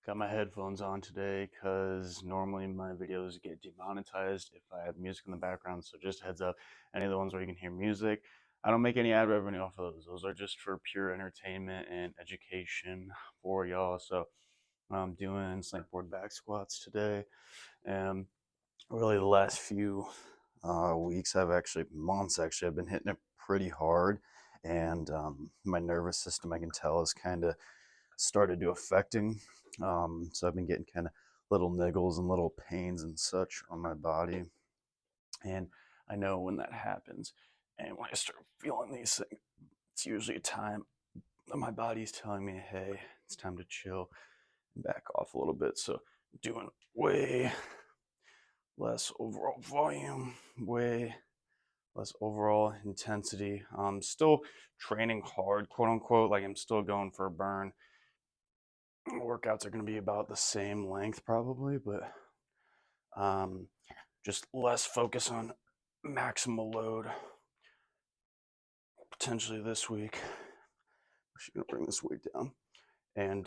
Got my headphones on today because normally my videos get demonetized if I have music in the background. So just heads up, any of the ones where you can hear music, I don't make any ad revenue off of those. Those are just for pure entertainment and education for y'all. So I'm doing slantboard back squats today. And really the last few weeks, months actually, I've been hitting it pretty hard. And my nervous system, I can tell, is kind of started to affecting. So I've been getting kind of little niggles and little pains and such on my body. And I know when that happens, and when I start feeling these things, it's usually a time that my body's telling me, hey, it's time to chill and back off a little bit. So doing way less overall volume, way less overall intensity. Still training hard, quote unquote, like I'm still going for a burn. Workouts are going to be about the same length probably, but just less focus on maximal load. Potentially this week, she's going to bring this weight down, and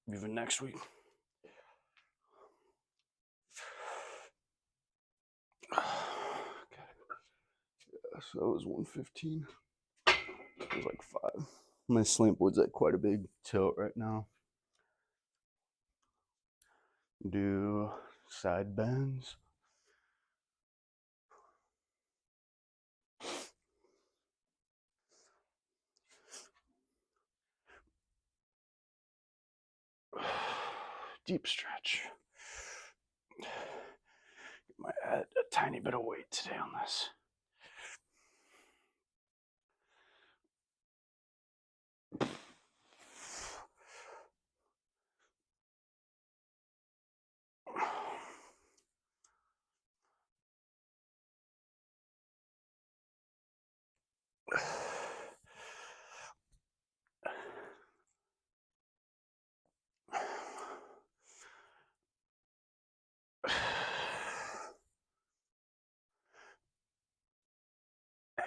even next week. Okay. Yeah, so that was 115. It was like 5. My slant board's at quite a big tilt right now. Do side bends. Deep stretch. Might add a tiny bit of weight today on this.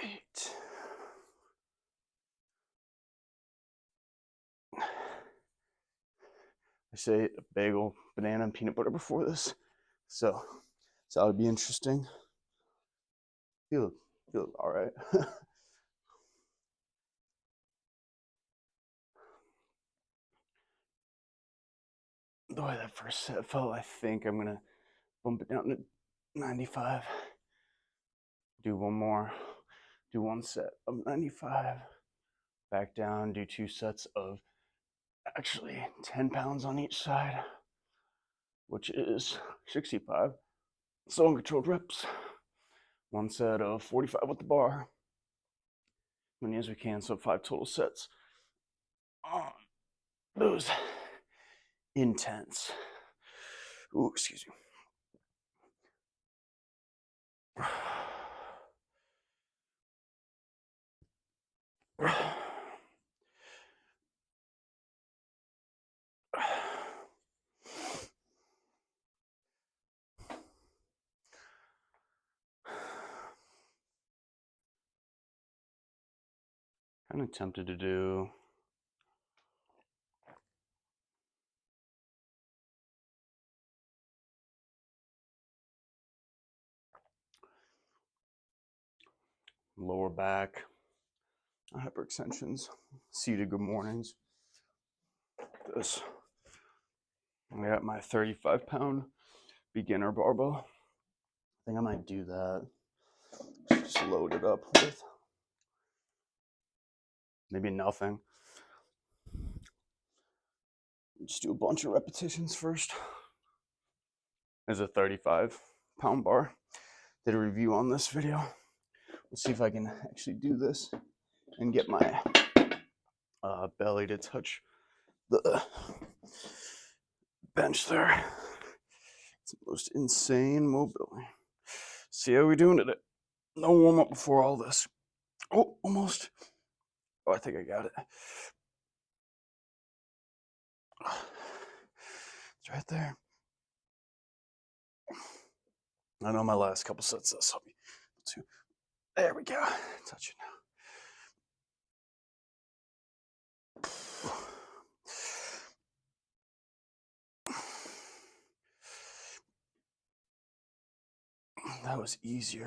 Eight. I say a bagel, banana, and peanut butter before this, so that would be interesting. Feel all right. The way that first set felt, I think I'm gonna bump it down to 95. Do one more. Do one set of 95. Back down. Do 2 sets of actually 10 pounds on each side, which is 65. So uncontrolled reps. One set of 45 with the bar. Many as we can, so 5 total sets. Those intense. Ooh, excuse me. Kind of tempted to do lower back hyperextensions, seated good mornings. This. I got my 35-pound beginner barbell. I think I might do that. Just load it up with maybe nothing. Just do a bunch of repetitions first. There's a 35-pound bar. Did a review on this video. Let's see if I can actually do this and get my belly to touch the bench there. It's the most insane mobility. See how we doing today? No warm up before all this. Oh, almost. Oh, I think I got it. It's right there. I know my last couple sets this will be too. There we go. Touch it now. That was easier.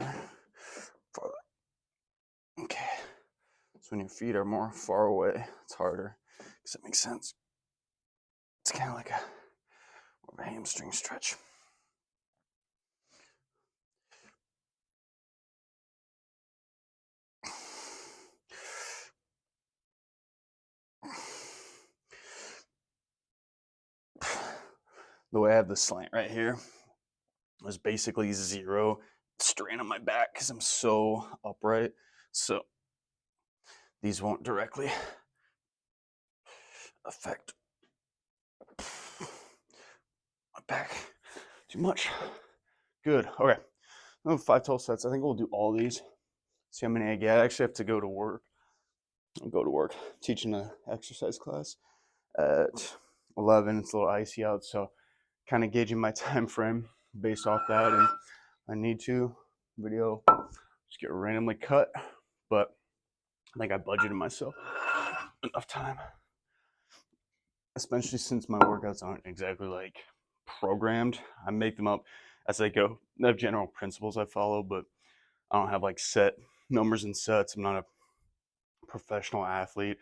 Farther. Okay. So when your feet are more far away, it's harder. Does that make sense? It's kind of like a hamstring stretch. The way I have the slant right here is basically zero strain on my back because I'm so upright. So these won't directly affect my back too much. Good. Okay. 5 total sets. I think we'll do all these. See how many I get. I actually have to go to work. I'll go to work teaching an exercise class at 11. It's a little icy out, so kind of gauging my time frame based off that. And I need to video just get randomly cut, but I think I budgeted myself enough time, especially since my workouts aren't exactly like programmed. I make them up as I go. I have general principles I follow, but I don't have like set numbers and sets. I'm not a professional athlete.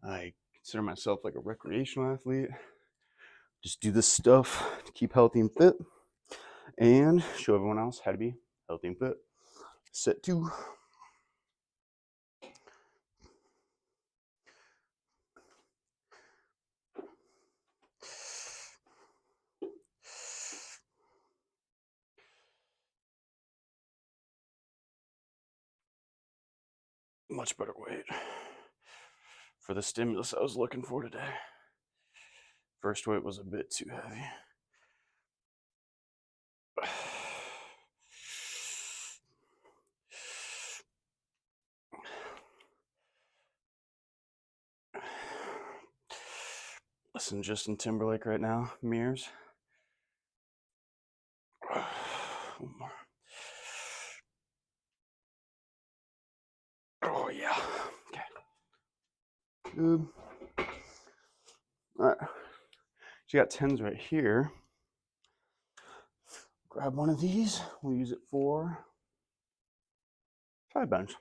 I consider myself like a recreational athlete. Just do this stuff to keep healthy and fit and show everyone else how to be healthy and fit. Set 2. Much better weight for the stimulus I was looking for today. First weight was a bit too heavy. Listen, Justin Timberlake right now, mirrors. One more. Oh yeah. Okay. Good. All right. So you got 10s right here. Grab one of these. We'll use it for side bench.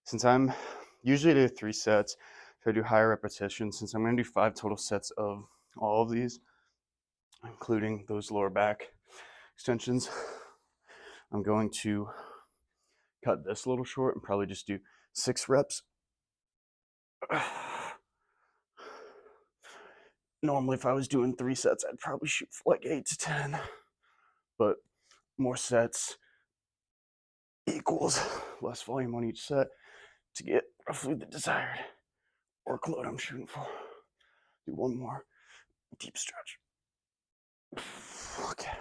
Since I'm usually do 3 sets, so I do higher repetitions. Since I'm going to do 5 total sets of all of these, including those lower back extensions, I'm going to cut this a little short and probably just do 6 reps. Normally, if I was doing 3 sets, I'd probably shoot for like 8 to 10, but more sets equals less volume on each set to get roughly the desired workload I'm shooting for. Do one more deep stretch. Okay.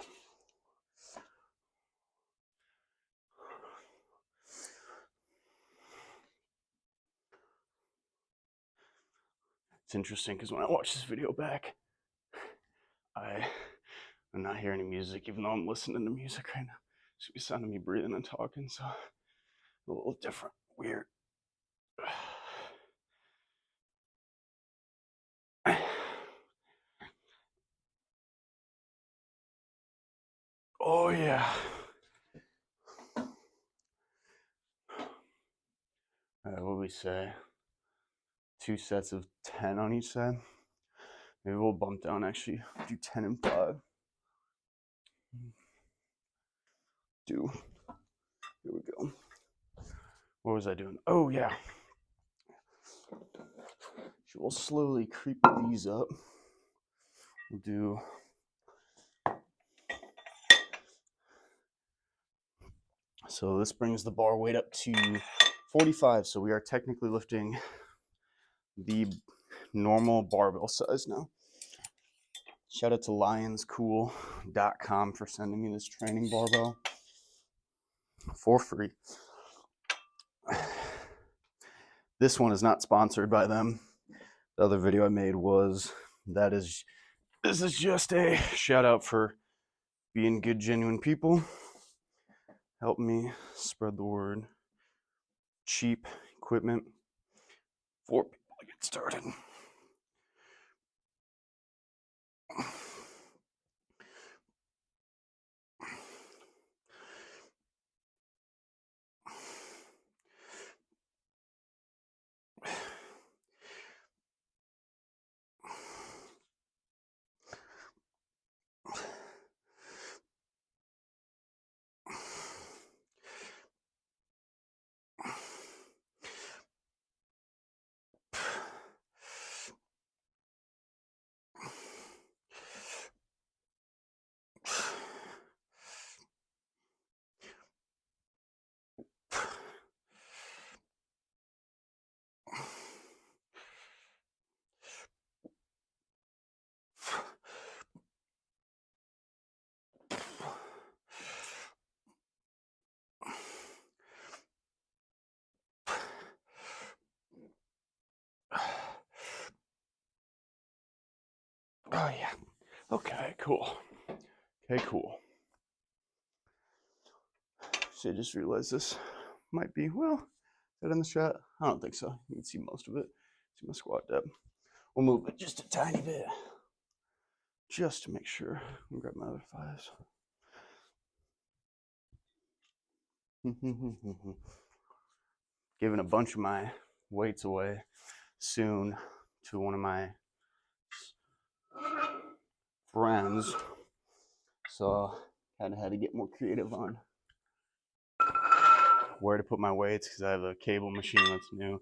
It's interesting because when I watch this video back, I'm not hearing any music, even though I'm listening to music right now. It should be sounding me breathing and talking, so a little different, weird. Oh yeah. What would we say? 2 sets of 10 on each side. Maybe we'll bump down, actually do 10 and 5. Here we go. What was I doing? Oh yeah. So we'll slowly creep these up. We'll do so this brings the bar weight up to 45. So we are technically lifting the normal barbell size now. Shout out to lionscool.com for sending me this training barbell for free. This one is not sponsored by them. The other video I made was this is just a shout out for being good, genuine people. Help me spread the word. Cheap equipment for people to get started. Oh yeah. Okay, cool. Okay, cool. So I just realized this might be, well, is that in the shot? I don't think so. You can see most of it. See my squat depth. We'll move it just a tiny bit, just to make sure. I'll grab my other thighs. Giving a bunch of my weights away soon to one of my friends, so kind of had to get more creative on where to put my weights because I have a cable machine that's new,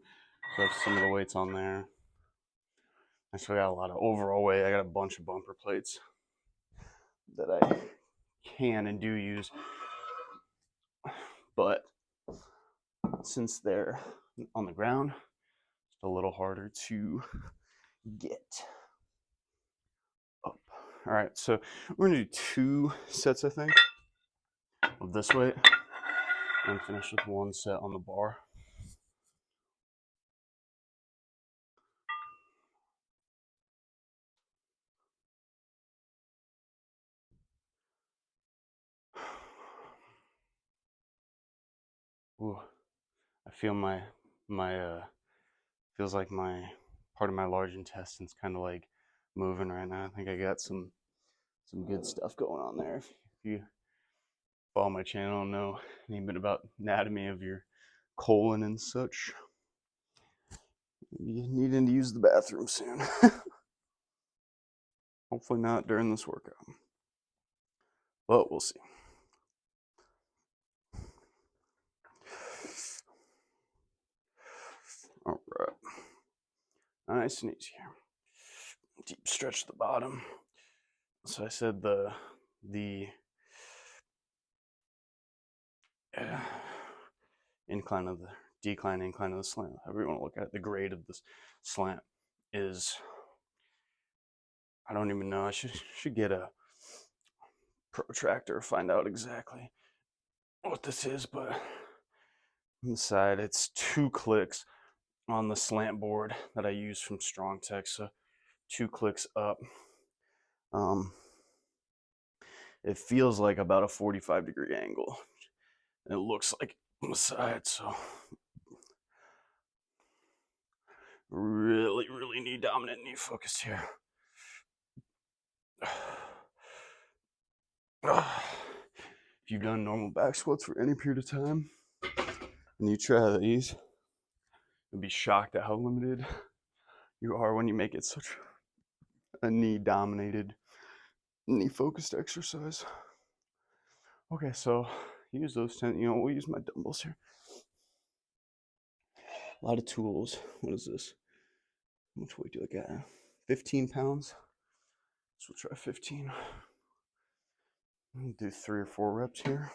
so I have some of the weights on there. I still got a lot of overall weight. I got a bunch of bumper plates that I can and do use, but since they're on the ground, it's a little harder to get up. All right, so we're gonna do 2 sets, I think, of this weight, and finish with 1 set on the bar. Ooh, I feel my feels like my part of my large intestine's kind of like moving right now. I think I got some good stuff going on there. If you follow my channel and know anything bit about anatomy of your colon and such, you needing to use the bathroom soon. Hopefully not during this workout, but we'll see. All right, nice and easy here. Deep stretch the bottom. So I said the incline of the decline, incline of the slant, however you want to look at it, the grade of this slant is, I don't even know. I should get a protractor, find out exactly what this is, but on the side, it's 2 clicks on the slant board that I use from Strong Tech. So 2 clicks up. It feels like about a 45-degree angle, and it looks like on the side. So really need dominant knee focus here. If you've done normal back squats for any period of time and you try these, you'll be shocked at how limited you are when you make it such a knee dominated, knee focused exercise. Okay, so use those 10, we'll use my dumbbells here. A lot of tools. What is this? How much weight do I got? 15 pounds. So we'll try 15. Do 3 or 4 reps here.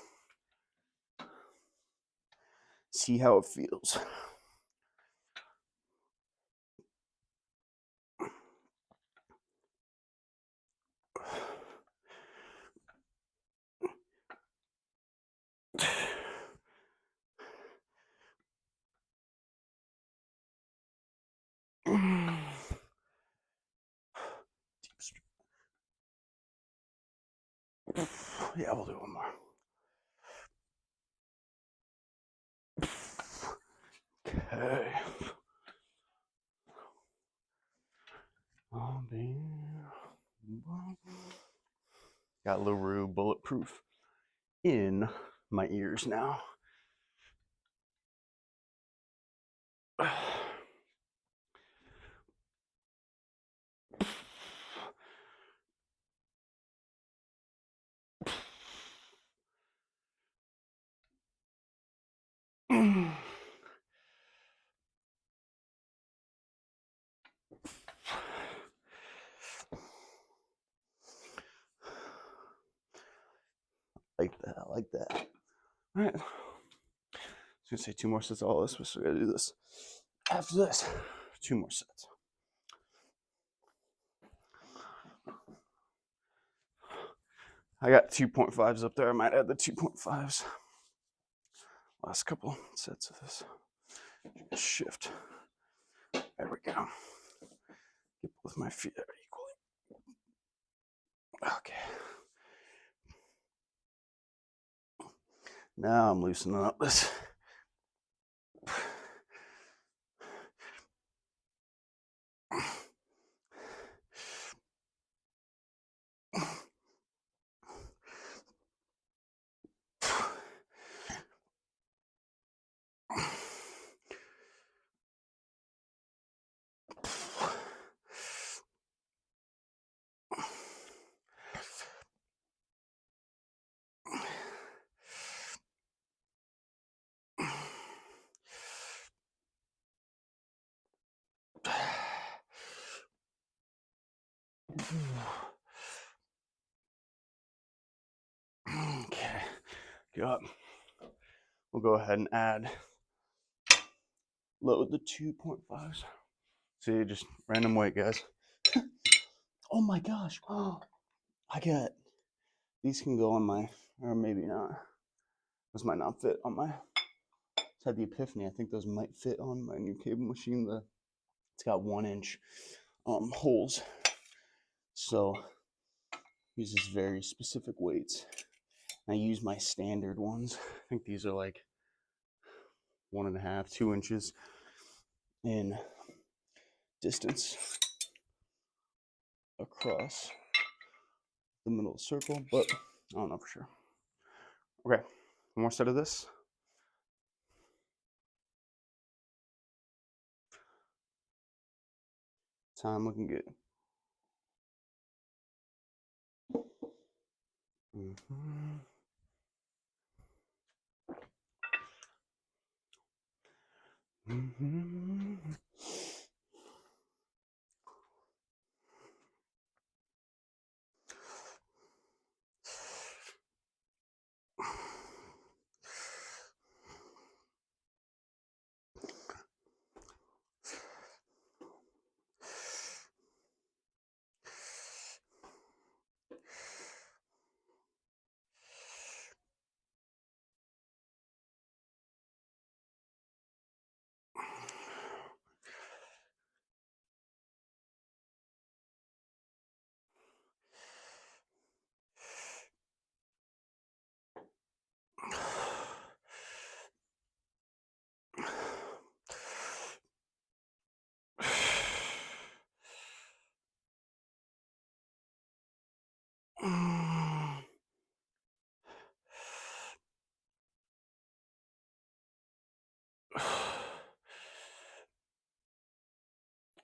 See how it feels. Yeah, we'll do one more. Okay. Got LaRue Bulletproof in my ears now. Like that, I like that. All right. I was gonna say 2 more sets of all this, but we gotta do this. After this, 2 more sets. I got 2.5s up there. I might add the 2.5s. Last couple sets of this. Shift. There we go. Get both my feet out equally. Okay. Now I'm loosening up this. Okay, good. We'll go ahead and load the 2.5s. See, just random weight, guys. Oh my gosh. Oh, these can go on my, or maybe not. This might not fit on my, just had the epiphany. I think those might fit on my new cable machine. It's got 1-inch holes. So uses very specific weights. I use my standard ones. I think these are like 1.5, 2 inches in distance across the middle of the circle, but I don't know for sure. Okay, one more set of this. Time looking good. Mm-hmm. Mm-hmm.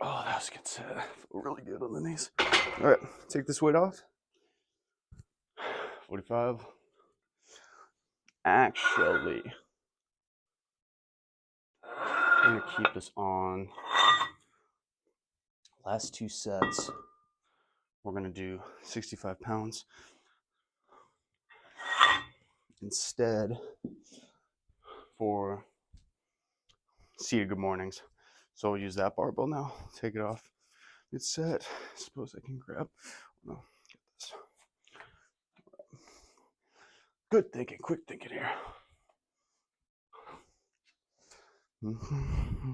Oh, that was a good set. I feel really good on the knees. All right, take this weight off. 45. Actually, I'm gonna keep this on. Last 2 sets, we're gonna do 65 pounds instead for seated good mornings. So we'll use that barbell now. Take it off. It's set. I suppose I can grab. No, get this. Good thinking, quick thinking here. Mm-hmm.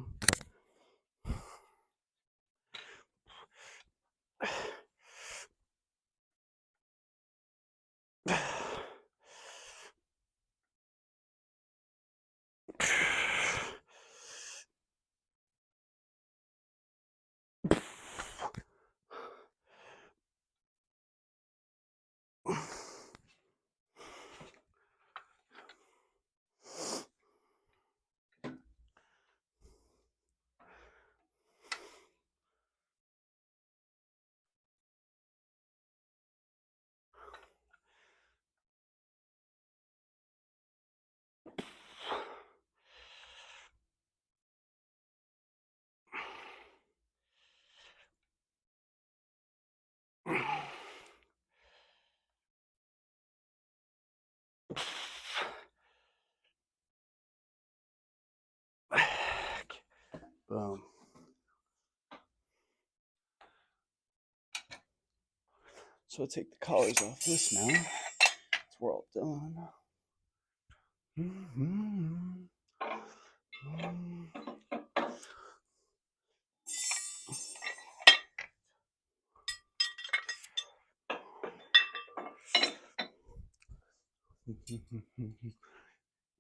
Boom. So I'll take the collars off this now. We're all done. Mm-hmm.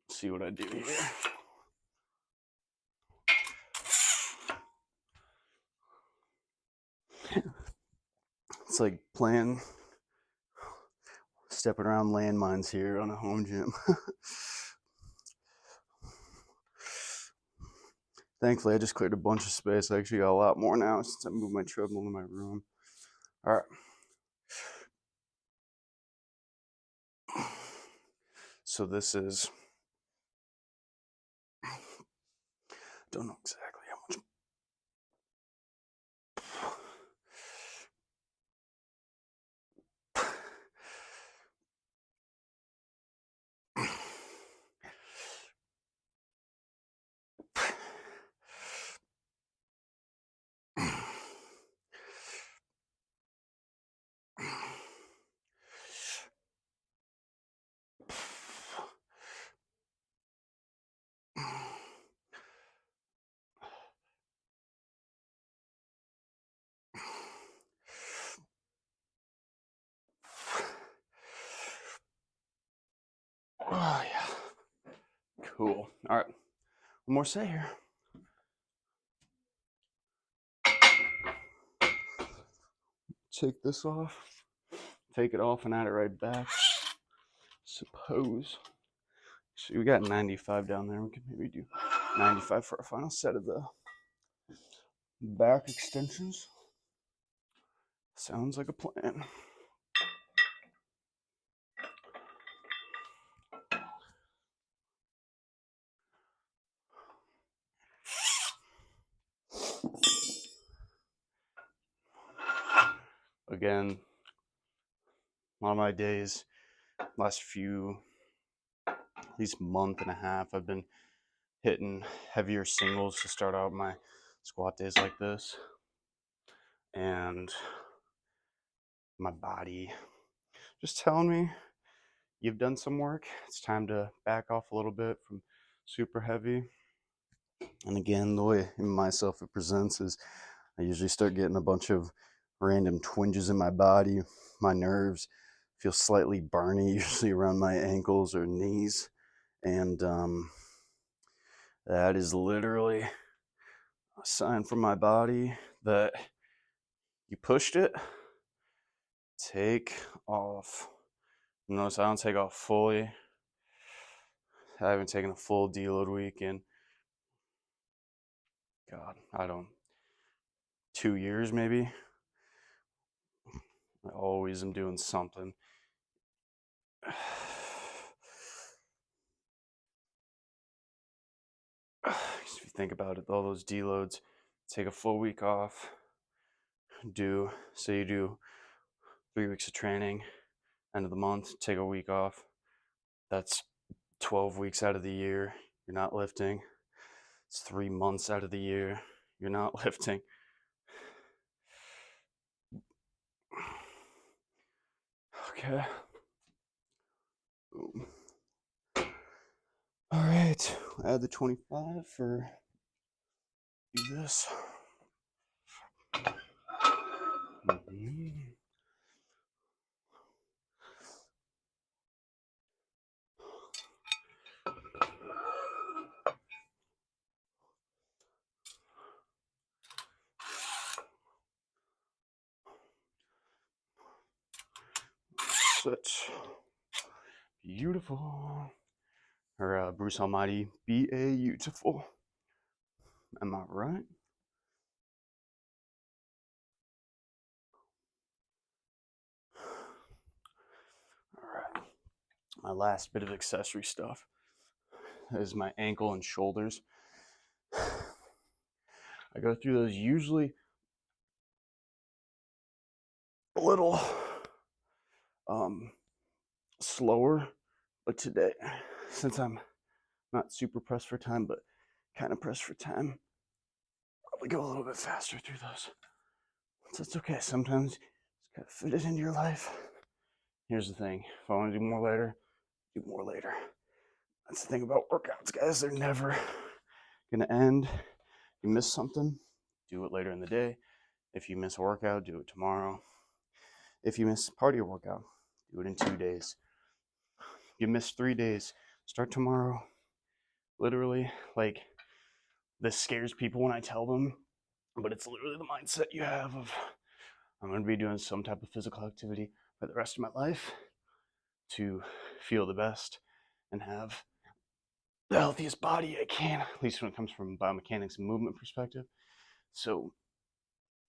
See what I do here. It's like stepping around landmines here on a home gym. Thankfully, I just cleared a bunch of space. I actually got a lot more now since I moved my treadmill to my room. All right. So this is, don't know exactly how much. Oh, yeah. Cool. All right. One more set here. Take this off. Take it off and add it right back. Suppose. So we got 95 down there. We could maybe do 95 for our final set of the back extensions. Sounds like a plan. Again, a lot of my days, last few, at least month and a half, I've been hitting heavier singles to start out my squat days like this. And my body just telling me, you've done some work. It's time to back off a little bit from super heavy. And again, the way in myself it presents is I usually start getting a bunch of random twinges in my body. My nerves feel slightly burny, usually around my ankles or knees. And that is literally a sign from my body that you pushed it. Take off. Notice I don't take off fully. I haven't taken a full deload week in, God, 2 years maybe. I always am doing something. If you think about it, all those deloads, take a full week off, say you do 3 weeks of training, end of the month, take a week off. That's 12 weeks out of the year, you're not lifting. It's 3 months out of the year, you're not lifting. Okay. Boom. All right, add the 25 for do this. Such beautiful. Or Bruce Almighty, be a beautiful. Am I right? All right. My last bit of accessory stuff is my ankle and shoulders. I go through those usually a little slower, but today, since I'm not super pressed for time, but kind of pressed for time, probably go a little bit faster through those. So it's okay. Sometimes you just gotta fit it into your life. Here's the thing: if I want to do more later, do more later. That's the thing about workouts, guys. They're never gonna end. You miss something, do it later in the day. If you miss a workout, do it tomorrow. If you miss part of your workout, do it in 2 days. You missed 3 days. Start tomorrow. Literally, like, this scares people when I tell them, but it's literally the mindset you have of, I'm going to be doing some type of physical activity for the rest of my life to feel the best and have the healthiest body I can, at least when it comes from biomechanics and movement perspective. So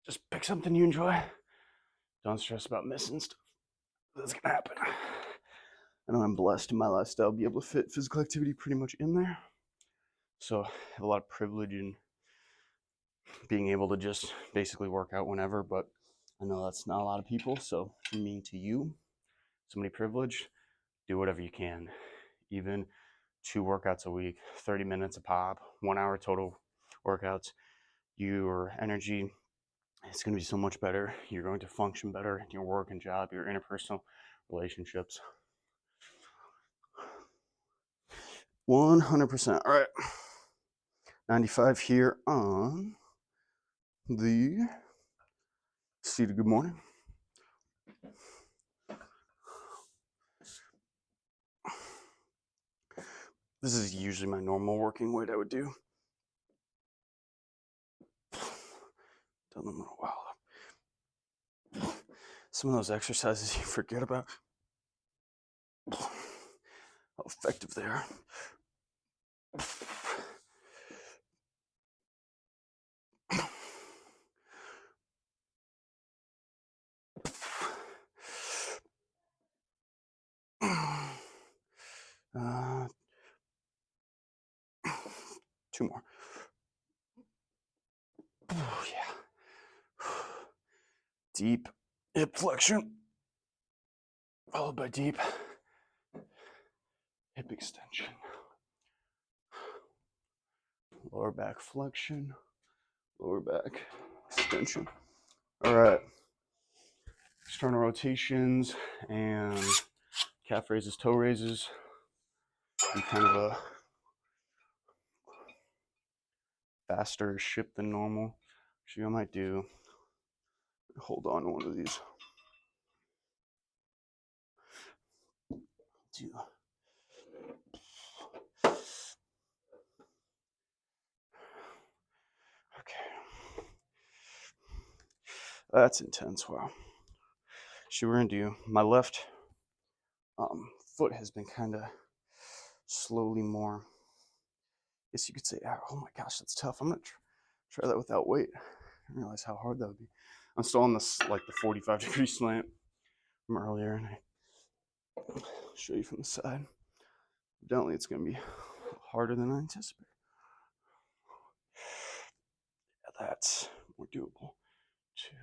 just pick something you enjoy. Don't stress about missing stuff. That's gonna happen. I know I'm blessed in my lifestyle to be able to fit physical activity pretty much in there. So I have a lot of privilege in being able to just basically work out whenever, but I know that's not a lot of people. So from me to you, somebody privileged, do whatever you can. Even 2 workouts a week, 30 minutes a pop, 1 hour total workouts. Your energy is going to be so much better. You're going to function better in your work and job, your interpersonal relationships. 100%. All right. 95 here on the seated good morning. This is usually my normal working weight I would do. Done them in a while. Some of those exercises you forget about how effective they are. Uh, 2 more. Yeah. Deep hip flexion, followed by deep hip extension. Lower back flexion, lower back extension. All right. External rotations and calf raises, toe raises. Be kind of a faster ship than normal. Actually, I might do, hold on to one of these. Do. Okay. That's intense. Wow. So we're gonna do, my left foot has been kind of slowly more, I guess you could say, oh my gosh, that's tough. I'm gonna try that without weight. I didn't realize how hard that would be. I'm still on this, like the 45-degree slant from earlier, and I'll show you from the side. Evidently, it's gonna be harder than I anticipated. Yeah, that's more doable. 2.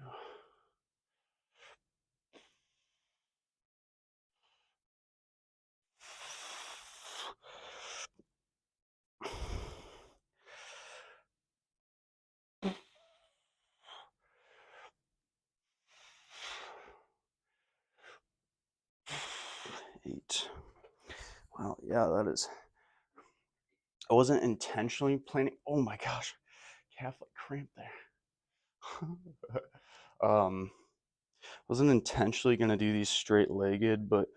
8. Wow, yeah, that is. I wasn't intentionally planning. Oh my gosh, calf like cramp there. Wasn't intentionally gonna do these straight-legged, but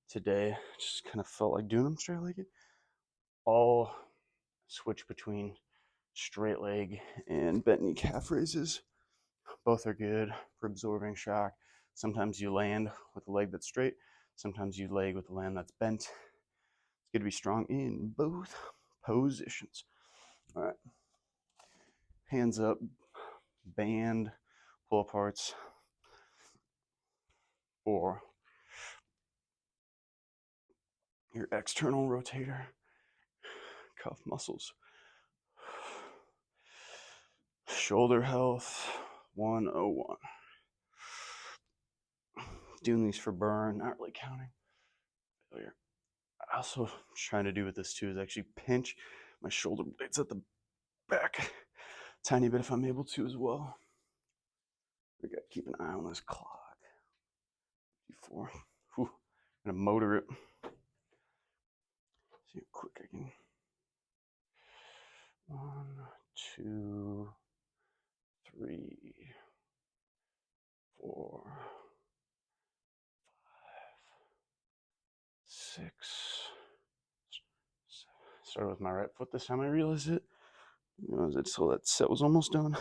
today just kind of felt like doing them straight-legged. I'll switch between straight leg and bent knee calf raises. Both are good for absorbing shock. Sometimes you land with a leg that's straight. Sometimes you leg with a leg that's bent. It's good to be strong in both positions. All right. Hands up, band, pull aparts for your external rotator cuff muscles. Shoulder health 101. Doing these for burn, not really counting. Failure. I also trying to do with this too is actually pinch my shoulder blades at the back tiny bit if I'm able to as well. We got to keep an eye on this clock. Before, I'm gonna motor it. See how quick I can. 1, 2, 3, 4, 5, 6, Started with my right foot this time I realized it. Was it so that set was almost done?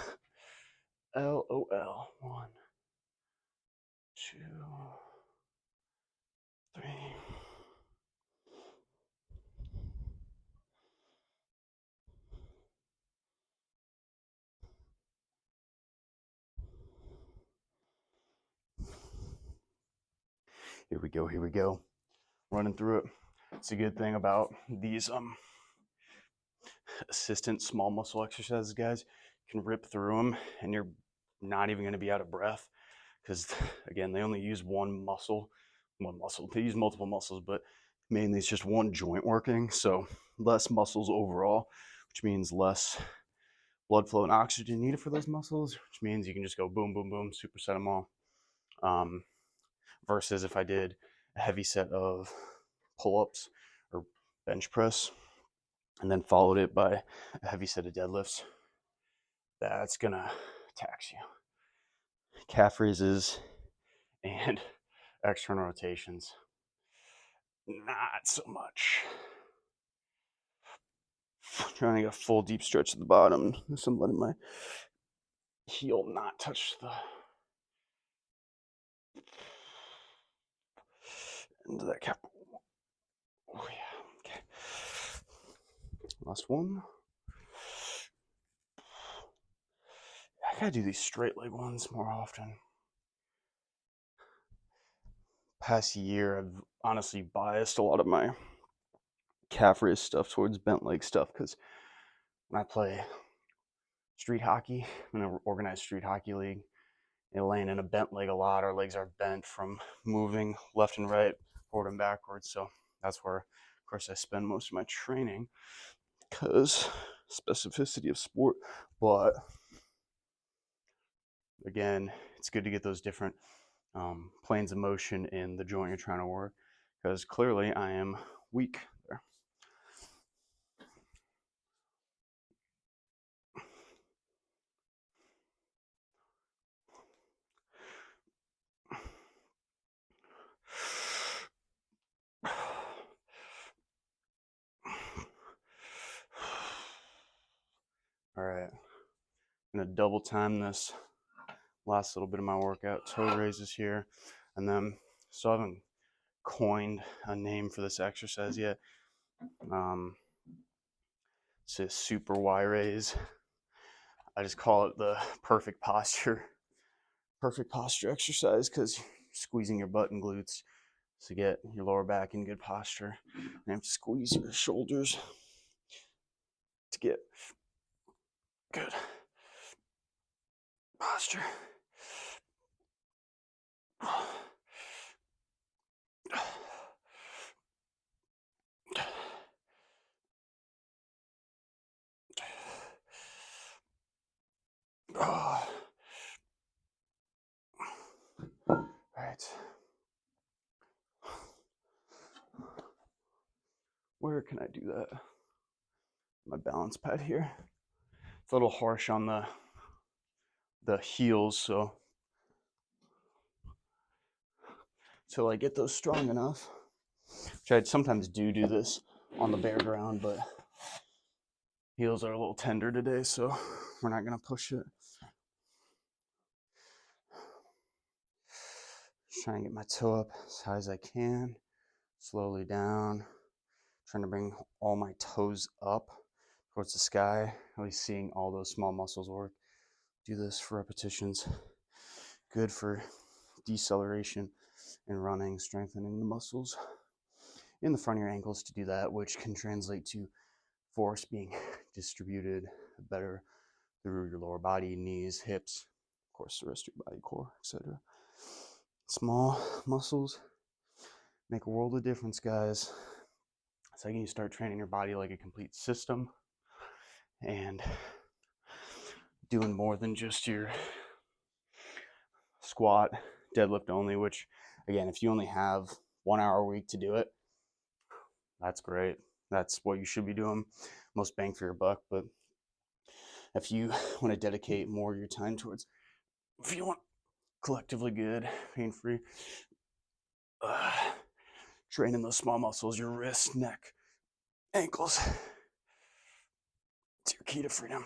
LOL. 1, 2, 3. Here we go, here we go. Running through it. It's a good thing about these assistant small muscle exercises, guys. You can rip through them and you're not even going to be out of breath because, again, they only use one muscle. They use multiple muscles, but mainly it's just one joint working. So less muscles overall, which means less blood flow and oxygen needed for those muscles, which means you can just go boom, boom, boom, superset them all. Versus if I did a heavy set of pull-ups or bench press and then followed it by a heavy set of deadlifts, that's gonna tax you. Calf raises and external rotations, not so much. Trying to get a full deep stretch at the bottom, so I'm letting my heel not touch the end of that calf. Oh yeah, okay. Last one. I gotta do these straight leg ones more often. Past year, I've honestly biased a lot of my calf raise stuff towards bent leg stuff because when I play street hockey, in an organized street hockey league, laying in a bent leg a lot. Our legs are bent from moving left and right, forward and backwards. So that's where, of course, I spend most of my training because specificity of sport. But again, it's good to get those different planes of motion in the joint you're trying to work because clearly I am weak there. All right, I'm gonna double time this last little bit of my workout. Toe raises here, and then still haven't coined a name for this exercise yet. It's a super Y raise. I just call it the perfect posture exercise because you're squeezing your butt and glutes to get your lower back in good posture. And you have to squeeze your shoulders to get good posture. Right. Where can I do that? My balance pad here. It's a little harsh on the heels, so till I get those strong enough, which I sometimes do this on the bare ground, but heels are a little tender today, so we're not gonna push it. Just trying to get my toe up as high as I can, slowly down, trying to bring all my toes up towards the sky, really seeing all those small muscles work. Do this for repetitions. Good for deceleration and running, strengthening the muscles in the front of your ankles to do that, which can translate to force being distributed better through your lower body, knees, hips, of course, the rest of your body, core, etc. Small muscles make a world of difference, guys. It's like you start training your body like a complete system and doing more than just your squat, deadlift only, which, again, if you only have 1 hour a week to do it, that's great. That's what you should be doing, most bang for your buck. But if you want to dedicate more of your time towards feeling collectively good, pain-free, training those small muscles, your wrists, neck, ankles, It's your key to freedom.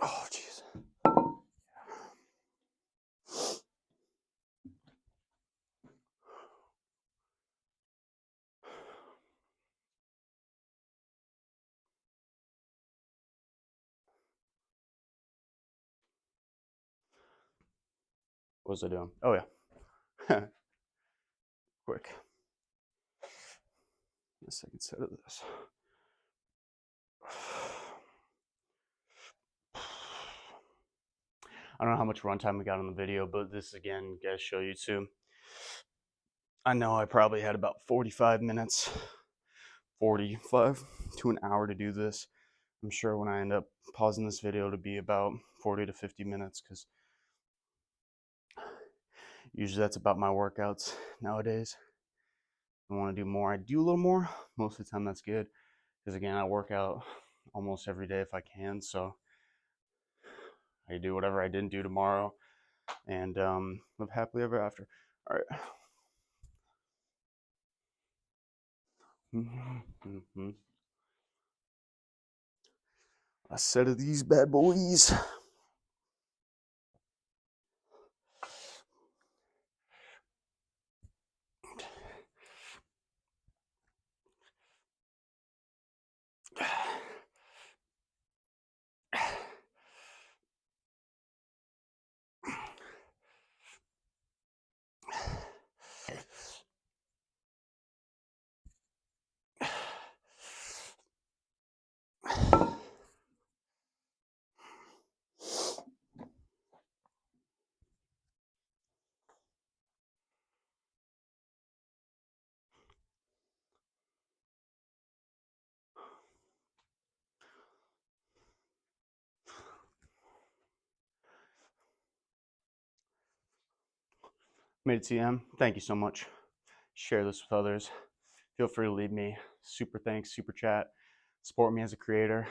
Oh, jeez. What was I doing? Oh, yeah. Quick. A second set of this. I don't know how much runtime we got on the video, but this again, guys, show you too. I know I probably had about 45 minutes, 45 to an hour to do this. I'm sure when I end up pausing this video to be about 40 to 50 minutes, because usually that's about my workouts nowadays. If I want to do more, I do a little more. Most of the time that's good, because again, I work out almost every day if I can, so I do whatever I didn't do tomorrow and live happily ever after. All right. A set of these bad boys. Made it to the end. Thank you so much. Share this with others. Feel free to leave me super thanks, super chat. Support me as a creator.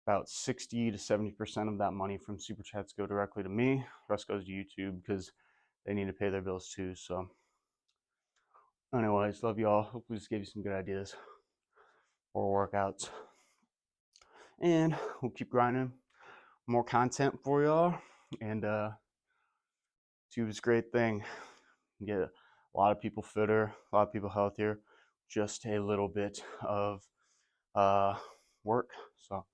About 60 to 70% of that money from super chats go directly to me. The rest goes to YouTube because they need to pay their bills too. So, anyways, love you all. Hopefully, this gave you some good ideas for workouts. And we'll keep grinding more content for y'all. And YouTube is a great thing. You get a lot of people fitter, a lot of people healthier, just a little bit of work. So